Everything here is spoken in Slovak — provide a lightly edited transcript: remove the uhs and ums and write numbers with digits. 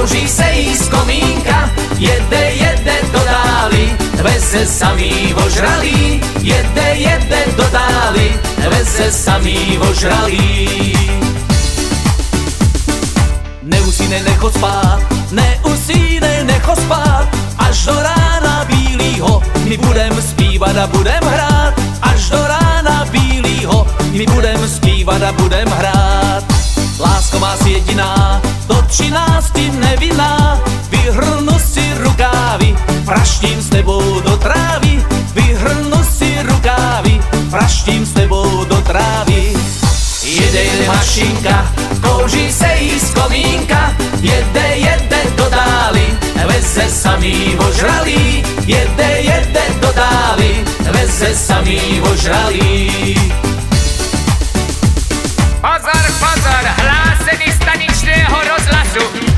kouří se jí z komínka, jede do dály, veze samý ožralý, jede do dály, veze samý ožralý. Neusínej, nechod spát, neusínej, nechod spát, až do rána bílýho my budem zpívat a budem hrát, až do rána bílýho my budem zpívat a budem hrát. Lásko má si jediná, do 13 nevinná, vyhrnu si rukávy, praštím s tebou do trávy, vyhrnu si rukávy, praštím s tebou do trávy. Jede mašinka, kouří se jí z komínka, jede do dály, veze samý ožralý, jede do dály, veze samý ožralý. Pozor, pozor, hlásení staničného rozhlasu.